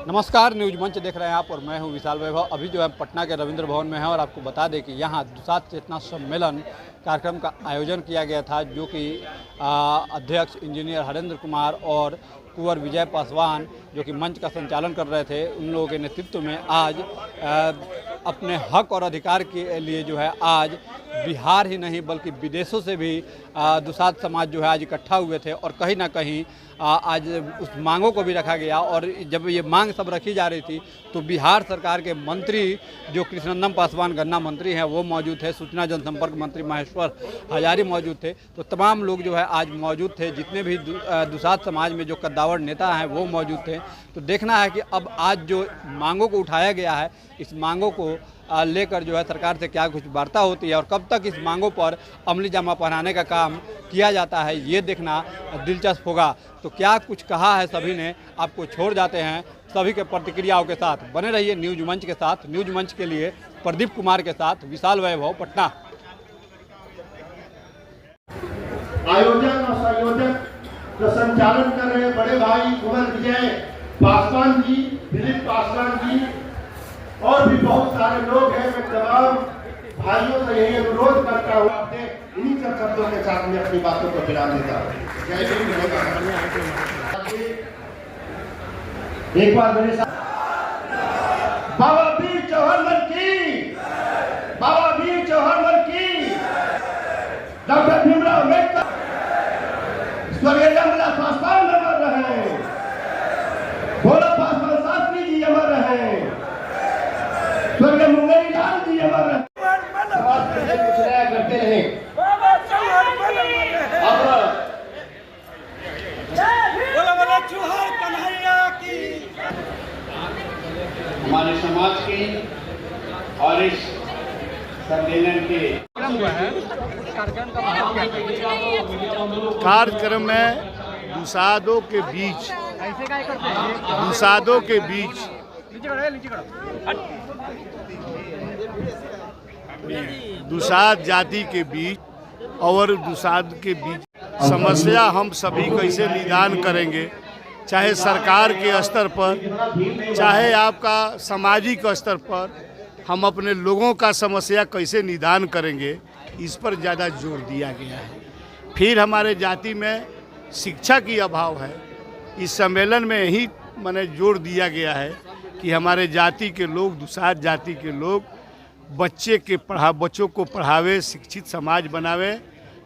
नमस्कार, न्यूज मंच देख रहे हैं आप और मैं हूं विशाल वैभव। अभी जो है पटना के रविंद्र भवन में है और आपको बता दें कि यहां दुसाध चेतना सम्मेलन कार्यक्रम का आयोजन किया गया था, जो कि अध्यक्ष इंजीनियर हरेंद्र कुमार और कुंवर विजय पासवान जो कि मंच का संचालन कर रहे थे, उन लोगों के नेतृत्व में आज अपने हक और अधिकार के लिए जो है आज बिहार ही नहीं बल्कि विदेशों से भी दुसाध समाज जो है आज इकट्ठा हुए थे और कहीं ना कहीं आज उस मांगों को भी रखा गया। और जब ये मांग सब रखी जा रही थी तो बिहार सरकार के मंत्री जो कृष्णनंदन पासवान गन्ना मंत्री हैं वो मौजूद थे, सूचना जनसंपर्क मंत्री महेश्वर हजारी मौजूद थे। तो तमाम लोग जो है आज मौजूद थे, जितने भी दुसाध समाज में जो कद्दावर नेता हैं वो मौजूद थे। तो देखना है कि अब आज जो मांगों को उठाया गया है, इस मांगों को लेकर जो है सरकार से क्या कुछ वार्ता होती है और कब तक इस मांगों पर अमली जामा पहनाने का काम किया जाता है, ये देखना दिलचस्प होगा। तो क्या कुछ कहा है सभी ने, आपको छोड़ जाते हैं सभी के प्रतिक्रियाओं के साथ। बने रहिए न्यूज मंच के साथ। न्यूज मंच के लिए प्रदीप कुमार के साथ विशाल वैभव, पटना। आयोजन और संयोजक का संचालन कर रहे बड़े भाई कुंवर विजय पासवान जी, दिलीप पासवान जी और भी बहुत सारे लोग हैं। मैं तमाम भाइयों से यही अनुरोध करता हूँ, अपने इन्हीं सब शब्दों के साथ में अपनी बातों को विराम देता हूँ। एक बार मेरे साथ बाबा वीर चौहान की, बाबा वीर चौहान की, डॉक्टर भीमराव अम्बेडकर, स्वर्गीय रामविलास पासवान अमर रहे, भोला पासवान शास्त्री जी अमर रहे, स्वर्गीय मुंगेरी लाल जी अमर रहे। कुछ नया करते रहे। हमारे समाज की और इस सम्मेलन के कार्यक्रम में दुसाधों के बीच दुसाध जाति के बीच और दुसाध के बीच समस्या हम सभी कैसे निदान करेंगे, चाहे सरकार के स्तर पर, चाहे आपका सामाजिक स्तर पर, हम अपने लोगों का समस्या कैसे निदान करेंगे, इस पर ज़्यादा जोर दिया गया है। फिर हमारे जाति में शिक्षा की अभाव है। इस सम्मेलन में यही मैंने जोर दिया गया है कि हमारे जाति के लोग, दुसाध जाति के लोग बच्चों को पढ़ावे, शिक्षित समाज बनावे।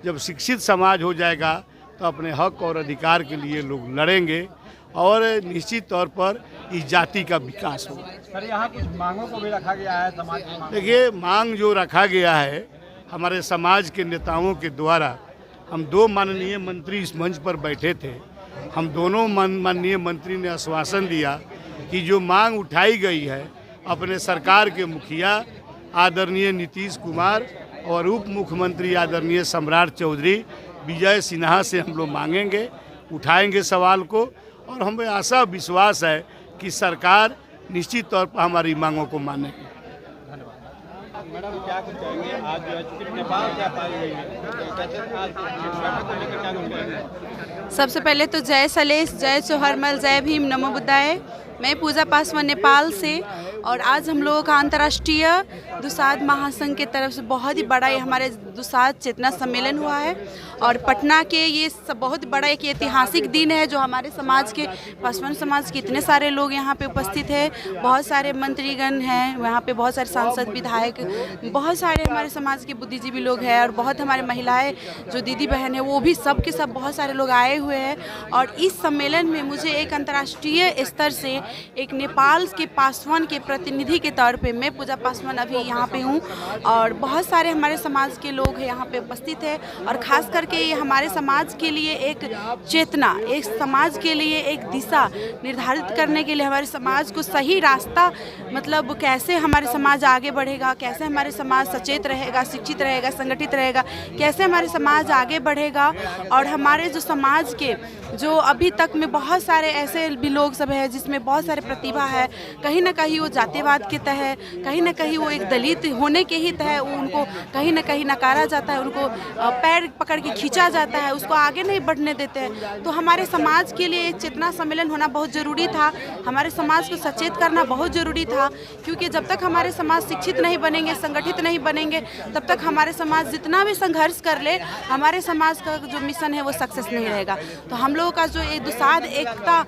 जब शिक्षित समाज हो जाएगा तो अपने हक और अधिकार के लिए लोग लड़ेंगे और निश्चित तौर पर इस जाति का विकास होगा। सर, यहाँ कुछ मांगों को भी रखा गया है समाज में। देखिए, मांग जो रखा गया है हमारे समाज के नेताओं के द्वारा, हम दो माननीय मंत्री इस मंच पर बैठे थे। हम दोनों माननीय मंत्री ने आश्वासन दिया कि जो मांग उठाई गई है अपने सरकार के मुखिया आदरणीय नीतीश कुमार और उप मुख्यमंत्री आदरणीय सम्राट चौधरी विजय सिन्हा से हम लोग मांगेंगे, उठाएंगे सवाल को, और हमें आशा विश्वास है कि सरकार निश्चित तौर पर हमारी मांगों को मानेगी। मैडम, क्या कुछ कहेंगे? आज जो है नेपाल क्या पाई हुई है, सबसे पहले तो जय सलेश, जय चौहरमल, जय भीम, नमो बुद्धाय। मैं पूजा पासवान नेपाल से, और आज हम लोगों का अंतर्राष्ट्रीय दुसाध महासंघ के तरफ से बहुत ही बड़ा ये हमारे दुसाध चेतना सम्मेलन हुआ है। और पटना के ये बहुत बड़ा एक ऐतिहासिक दिन है जो हमारे समाज के, पासवान समाज के इतने सारे लोग यहाँ पे उपस्थित हैं। बहुत सारे मंत्रीगण हैं यहाँ पे, बहुत सारे सांसद, विधायक, बहुत सारे हमारे समाज के बुद्धिजीवी लोग हैं और बहुत हमारे महिलाएं जो दीदी बहन है वो भी सब के सब बहुत सारे लोग आए हुए हैं। और इस सम्मेलन में मुझे एक अंतर्राष्ट्रीय स्तर से एक नेपाल के पासवान के प्रतिनिधि के तौर पे, मैं पूजा पासवान अभी यहाँ पे हूँ और बहुत सारे हमारे समाज के लोग यहाँ पे उपस्थित है। और ख़ास करके ये हमारे समाज के लिए एक चेतना, एक समाज के लिए एक दिशा निर्धारित करने के लिए, हमारे समाज को सही रास्ता, मतलब कैसे हमारे समाज आगे बढ़ेगा, कैसे हमारे समाज सचेत रहेगा, शिक्षित रहेगा, संगठित रहेगा, कैसे हमारे समाज आगे बढ़ेगा। और हमारे जो समाज के जो अभी तक में बहुत सारे ऐसे भी लोग सब हैं जिसमें बहुत सारे प्रतिभा है, कहीं ना कहीं वो जातिवाद के तहत, कहीं ना कहीं वो एक दलित होने के ही तहत उनको कहीं ना कहीं नकारा जाता है, उनको पैर पकड़ के खींचा जाता है, उसको आगे नहीं बढ़ने देते हैं। तो हमारे समाज के लिए एक चेतना सम्मेलन होना बहुत ज़रूरी था, हमारे समाज को सचेत करना बहुत ज़रूरी था, क्योंकि जब तक हमारे समाज शिक्षित नहीं बनेंगे, संगठित नहीं बनेंगे, तब तक हमारे समाज जितना भी संघर्ष कर ले, हमारे समाज का जो मिशन है वो सक्सेस नहीं रहेगा। तो हम लोगों का जो एक दुसाध एकता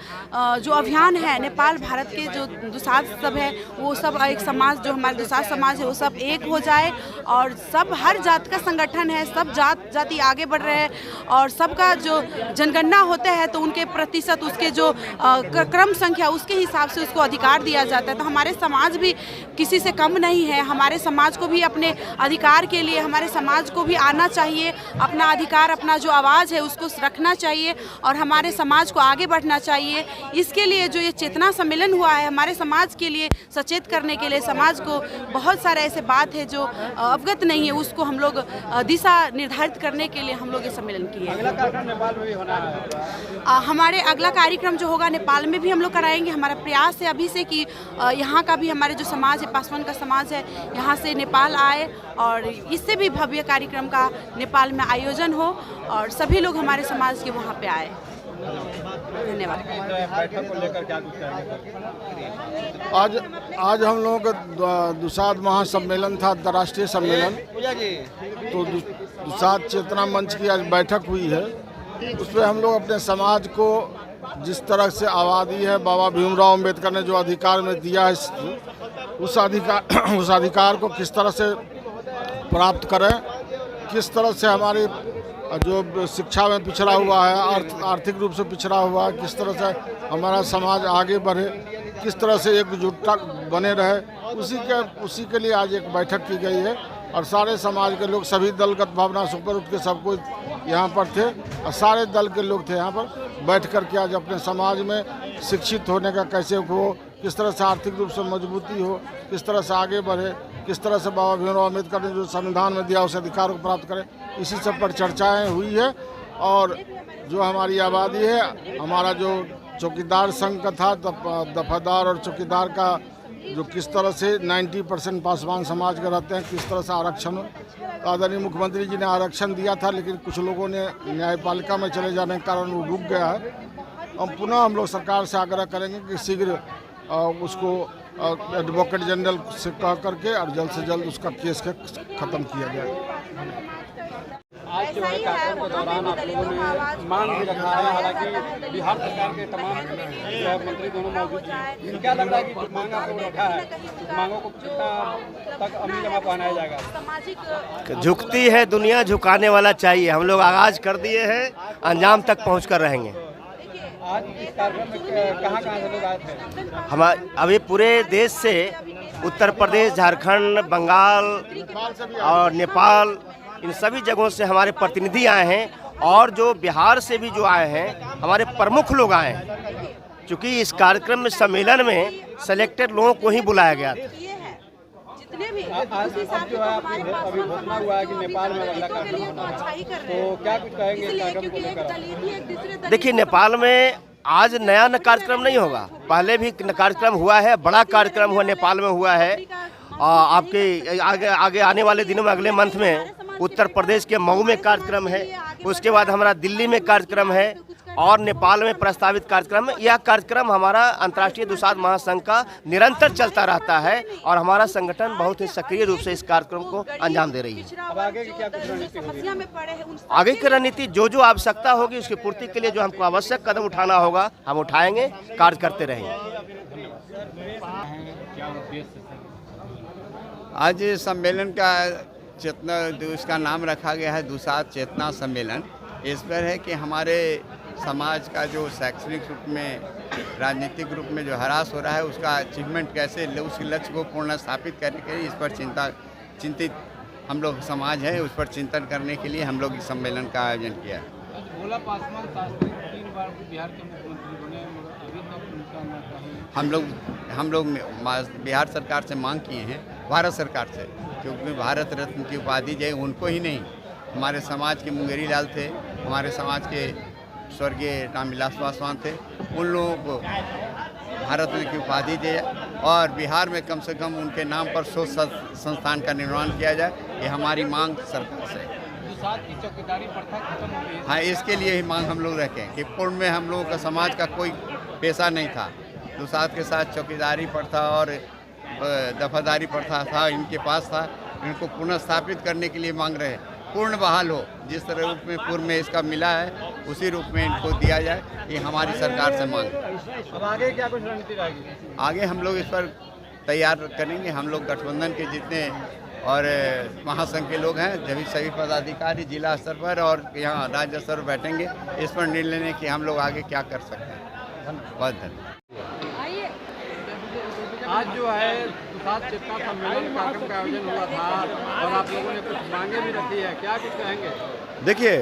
जो अभियान है, नेपाल भारत के जो दुसाध सब है, वो सब एक समाज जो हमारे दुसाध समाज है वो सब एक हो जाए, और सब हर जात का संगठन है, सब जाति आगे बढ़ रहे हैं, और सबका जो जनगणना होता है तो उनके प्रतिशत, उसके जो क्रम संख्या, उसके हिसाब से उसको अधिकार दिया जाता है। तो हमारे समाज भी किसी से कम नहीं है, हमारे समाज को भी अपने अधिकार के लिए, हमारे समाज को भी आना चाहिए, अपना अधिकार, अपना जो आवाज़ है उसको रखना चाहिए, और हमारे समाज को आगे बढ़ना चाहिए। इसके लिए जो ये चेतना सम्मेलन हुआ है, हमारे समाज के लिए सचेत करने के लिए, समाज को बहुत सारे ऐसे बात है जो अवगत नहीं है, उसको हम लोग दिशा निर्धारित करने के लिए हम लोग ये सम्मेलन किए। अगला कार्यक्रम नेपाल में भी होना है। हमारे अगला कार्यक्रम जो होगा नेपाल में भी हम लोग कराएंगे। हमारा प्रयास है अभी से कि यहाँ का भी हमारे जो समाज है, पासवान का समाज है, यहाँ से नेपाल आए, और इससे भी भव्य कार्यक्रम का नेपाल में आयोजन हो, और सभी लोग हमारे समाज के वहाँ पे आए। धन्यवाद। बैठक को लेकर क्या कुछ कहेंगे? आज हम लोगों का दुसाध महासम्मेलन था, अंतर्राष्ट्रीय सम्मेलन। तो दुसाध चेतना मंच की आज बैठक हुई है। उसमें हम लोग अपने समाज को जिस तरह से आबादी है, बाबा भीमराव अम्बेडकर ने जो अधिकार में दिया है, उस अधिकार को किस तरह से प्राप्त करें, किस तरह से हमारी जो शिक्षा में पिछड़ा हुआ है, आर्थिक रूप से पिछड़ा हुआ है, किस तरह से हमारा समाज आगे बढ़े, किस तरह से एकजुटता बने रहे, उसी के लिए आज एक बैठक की गई है। और सारे समाज के लोग, सभी दलगत भावना से ऊपर उठ के सब कुछ यहाँ पर थे, और सारे दल के लोग थे यहाँ पर बैठ कर के आज अपने समाज में शिक्षित होने का कैसे हो, किस तरह से आर्थिक रूप से मजबूती हो, किस तरह से आगे बढ़े, किस तरह से बाबा भीमराव अम्बेडकर ने जो संविधान में दिया उस अधिकार को प्राप्त करें, इसी सब पर चर्चाएं हुई है। और जो हमारी आबादी है, हमारा जो चौकीदार संघ का था, दफादार और चौकीदार का जो किस तरह से 90% पासवान समाज के रहते हैं, किस तरह से आरक्षण, आदरणीय मुख्यमंत्री जी ने आरक्षण दिया था, लेकिन कुछ लोगों ने न्यायपालिका में चले जाने के कारण वो रुक गया है। पुनः हम लोग सरकार से आग्रह करेंगे कि शीघ्र उसको एडवोकेट जनरल से कह करके और जल्द से जल्द उसका केस खत्म किया जाए। आज जो है कार्यक्रम के दौरान आप लोगों ने मांग भी रखा है, हालांकि बिहार सरकार के तमाम जो है मंत्री दोनों मौजूद हैं। क्या लग रहा है कि जो मांग आपको रखा है, उस मांगों को कितना तक अमली जमा पहनाया जाएगा? झुकती है दुनिया, झुकाने वाला चाहिए। हम लोग आगाज कर दिए हैं, अंजाम तक पहुँच कर रहेंगे। आज इस कार्यक्रम में कहाँ से लोग आए थे? हम अभी पूरे देश से, उत्तर प्रदेश, झारखंड, बंगाल और नेपाल, इन सभी जगहों से हमारे प्रतिनिधि आए हैं, और जो बिहार से भी जो आए हैं हमारे प्रमुख लोग आए हैं। चूँकि इस कार्यक्रम में, सम्मेलन में सेलेक्टेड लोगों को ही बुलाया गया था। आज जो है अभी घोषणा हुआ है कि नेपाल में अगला कार्यक्रम होना है, तो क्या कुछ कहेंगे इस कार्यक्रम को लेकर? देखिए, नेपाल में आज नया कार्यक्रम नहीं होगा, पहले भी कार्यक्रम हुआ है, बड़ा कार्यक्रम हुआ नेपाल में हुआ है। आपके आगे आने वाले दिनों में, अगले मंथ में उत्तर प्रदेश के मऊ में कार्यक्रम है, उसके बाद हमारा दिल्ली में कार्यक्रम है, और नेपाल में प्रस्तावित कार्यक्रम है। यह कार्यक्रम हमारा अंतर्राष्ट्रीय दुसाध महासंघ का निरंतर चलता रहता है, और हमारा संगठन बहुत ही सक्रिय रूप से इस कार्यक्रम को अंजाम दे रही है। अब आगे की क्या कुछ रणनीति होगी? आगे की रणनीति जो आवश्यकता होगी उसकी पूर्ति के लिए जो हमको आवश्यक कदम उठाना होगा हम उठाएंगे, कार्य करते रहेंगे। आज सम्मेलन का चेतना, उसका नाम रखा गया है दुसाध चेतना सम्मेलन। इस पर है कि हमारे समाज का जो शैक्षणिक रूप में, राजनीतिक रूप में जो हरास हो रहा है, उसका अचीवमेंट कैसे, उस लक्ष्य को पूर्ण स्थापित करने के लिए इस पर चिंतित हम लोग समाज है, उस पर चिंतन करने के लिए हम लोग इस सम्मेलन का आयोजन किया है। भोला पासवान शास्त्री 3 बार बिहार के मुख्यमंत्री बने, अभी तक उनका हम लोग बिहार सरकार से मांग किए हैं, भारत सरकार से, क्योंकि भारत रत्न की उपाधि जो है उनको ही नहीं, हमारे समाज के मुंगेरी लाल थे, हमारे समाज के स्वर्गीय रामविलास पासवान थे, उन लोगों को भारत रत्न की उपाधि दे और बिहार में कम से कम उनके नाम पर शोध संस्थान का निर्माण किया जाए। ये हमारी मांग सरकार से है। दुसाध की चौकीदारी प्रथा खत्म हो गई है। हाँ, इसके लिए ही मांग हम लोग रखें कि पूर्व में हम लोगों का समाज का कोई पेशा नहीं था। दुसाध के साथ चौकीदारी प्रथा और दफादारी प्रथा था, इनके पास था। इनको पुनः स्थापित करने के लिए मांग रहे हैं, पूर्ण बहाल हो। जिस तरह रूप में पूर्व में इसका मिला है उसी रूप में इनको दिया जाए, ये हमारी सरकार से मांग है। अब आगे क्या कुछ रणनीति रहेगी? आगे हम लोग इस पर तैयार करेंगे। हम लोग गठबंधन के जितने और महासंघ के लोग हैं, सभी पदाधिकारी जिला स्तर पर और यहाँ राज्य स्तर पर बैठेंगे, इस पर निर्णय लेने कि हम लोग आगे क्या कर सकते हैं। बहुत धन्यवाद। आज जो है दुसाध चेतना सम्मेलन कार्यक्रम का आयोजन हुआ था और आप लोगों ने कुछ मांगे भी रखी है, क्या कुछ कहेंगे? देखिए,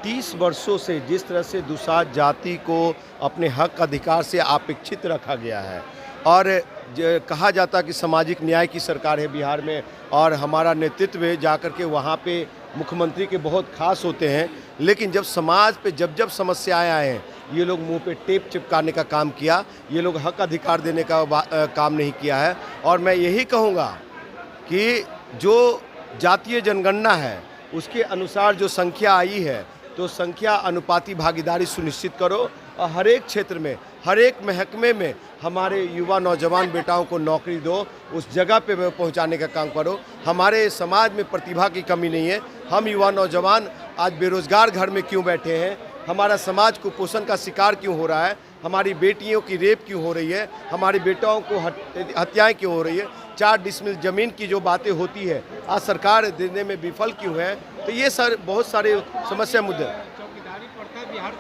30 वर्षों से जिस तरह से दुसाध जाति को अपने हक अधिकार से अपेक्षित रखा गया है और कहा जाता कि सामाजिक न्याय की सरकार है बिहार में और हमारा नेतृत्व जाकर के वहाँ पे मुख्यमंत्री के बहुत खास होते हैं, लेकिन जब समाज पे जब समस्याएं आए हैं ये लोग मुंह पे टेप चिपकाने का काम किया, ये लोग हक अधिकार देने का काम नहीं किया है। और मैं यही कहूँगा कि जो जातीय जनगणना है उसके अनुसार जो संख्या आई है तो संख्या अनुपाती भागीदारी सुनिश्चित करो और हर एक क्षेत्र में हर एक महकमे में हमारे युवा नौजवान बेटाओं को नौकरी दो, उस जगह पे पहुंचाने का काम करो। हमारे समाज में प्रतिभा की कमी नहीं है। हम युवा नौजवान आज बेरोजगार घर में क्यों बैठे हैं? हमारा समाज कुपोषण का शिकार क्यों हो रहा है? हमारी बेटियों की रेप क्यों हो रही है? हमारी बेटाओं को हत्याएं क्यों हो रही है? 4 डिसमिल जमीन की जो बातें होती है आज सरकार देने में विफल क्यों है? तो ये बहुत सारे समस्या मुद्दे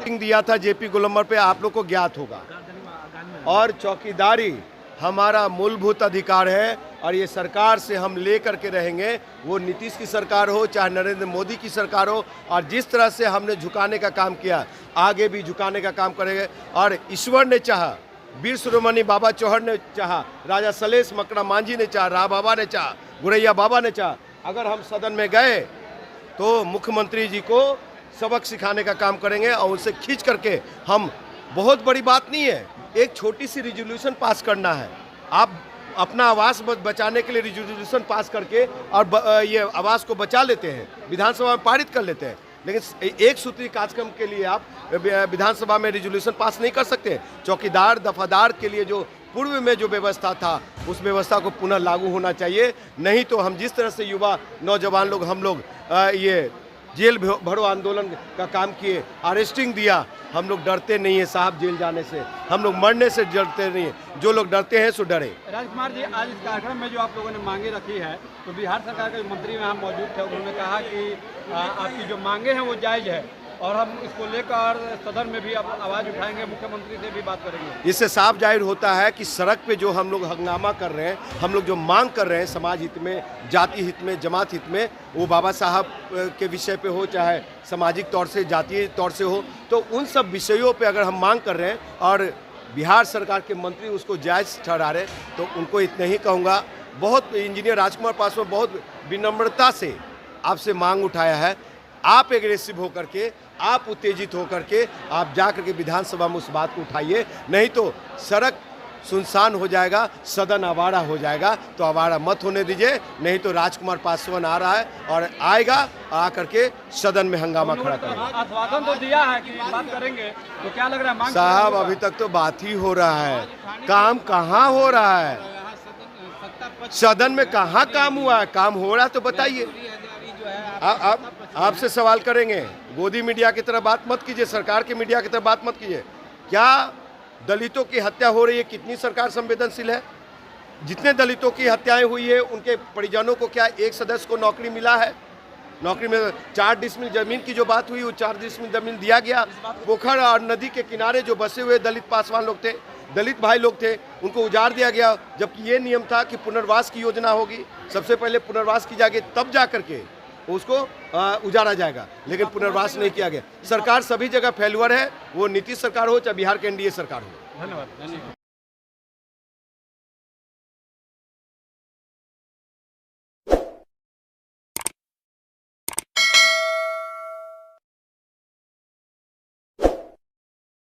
दिया था जेपी गोलंबर पे, आप लोग को ज्ञात होगा। और चौकीदारी हमारा मूलभूत अधिकार है और ये सरकार से हम ले करके रहेंगे, वो नीतीश की सरकार हो चाहे नरेंद्र मोदी की सरकार हो। और जिस तरह से हमने झुकाने का काम किया आगे भी झुकाने का काम करेंगे। और ईश्वर ने चाहा, वीर शिरोमणि बाबा चौहर ने चाहा, राजा सलेश मकड़ा मांझी ने चाहा, राव बाबा ने चाहा, गुरैया बाबा ने चाहा, अगर हम सदन में गए तो मुख्यमंत्री जी को सबक सिखाने का काम करेंगे और उनसे खींच करके हम, बहुत बड़ी बात नहीं है, एक छोटी सी रिजोल्यूशन पास करना है। आप अपना आवास बचाने के लिए रिजोल्यूशन पास करके और ये आवास को बचा लेते हैं, विधानसभा में पारित कर लेते हैं, लेकिन एक सूत्री कार्यक्रम के लिए आप विधानसभा में रिजोल्यूशन पास नहीं कर सकते। चौकीदार दफादार के लिए जो पूर्व में जो व्यवस्था था उस व्यवस्था को पुनः लागू होना चाहिए, नहीं तो हम जिस तरह से युवा नौजवान लोग हम लोग ये जेल भरो आंदोलन का काम किए, अरेस्टिंग दिया, हम लोग डरते नहीं है साहब जेल जाने से, हम लोग मरने से डरते नहीं है। जो लोग डरते हैं सो डरे। राजकुमार जी, आज इस कार्यक्रम में जो आप लोगों ने मांगे रखी है तो बिहार सरकार के मंत्री यहाँ मौजूद थे, उन्होंने कहा कि आपकी जो मांगे हैं वो जायज़ है और हम इसको लेकर सदन में भी अब आवाज़ उठाएंगे, मुख्यमंत्री से भी बात करेंगे। इससे साफ जाहिर होता है कि सड़क पे जो हम लोग हंगामा कर रहे हैं, हम लोग जो मांग कर रहे हैं समाज हित में, जाति हित में, जमात हित में, वो बाबा साहब के विषय पे हो चाहे सामाजिक तौर से जातीय तौर से हो, तो उन सब विषयों पे अगर हम मांग कर रहे हैं और बिहार सरकार के मंत्री उसको जायज़ ठहरा रहे तो उनको इतना ही कहूँगा, बहुत इंजीनियर राजकुमार पासवान बहुत विनम्रता से आपसे मांग उठाया है, आप एग्रेसिव होकर के, आप उत्तेजित होकर के आप जा करके विधानसभा में उस बात को उठाइए, नहीं तो सड़क सुनसान हो जाएगा, सदन आवारा हो जाएगा। तो आवारा मत होने दीजिए, नहीं तो राजकुमार पासवान आ रहा है और आएगा, आकर के सदन में हंगामा खड़ा करेगा। आश्वासन तो दिया है कि बात करेंगे, तो क्या लग रहा है? साहब अभी तक तो बात ही हो रहा है, काम कहाँ हो रहा है? सदन में कहाँ काम हुआ है? काम हो रहा है तो बताइए। आपसे सवाल करेंगे, गोदी मीडिया की तरह बात मत कीजिए, सरकार के मीडिया की तरह बात मत कीजिए। क्या दलितों की हत्या हो रही है, कितनी सरकार संवेदनशील है? जितने दलितों की हत्याएं हुई है उनके परिजनों को क्या एक सदस्य को नौकरी मिला है? नौकरी में 4 डिसमिल जमीन की जो बात हुई वो 4 डिसमिल जमीन दिया गया। पोखर और नदी के किनारे जो बसे हुए दलित पासवान लोग थे, दलित भाई लोग थे, उनको उजाड़ दिया गया, जबकि ये नियम था कि पुनर्वास की योजना होगी, सबसे पहले पुनर्वास की जाएगी तब जा करके उसको उजाड़ा जाएगा, लेकिन पुनर्वास नहीं किया गया। सरकार सभी जगह फेल्यूर है, वो नीतीश सरकार हो चाहे बिहार के एनडीए सरकार हो। धन्यवाद।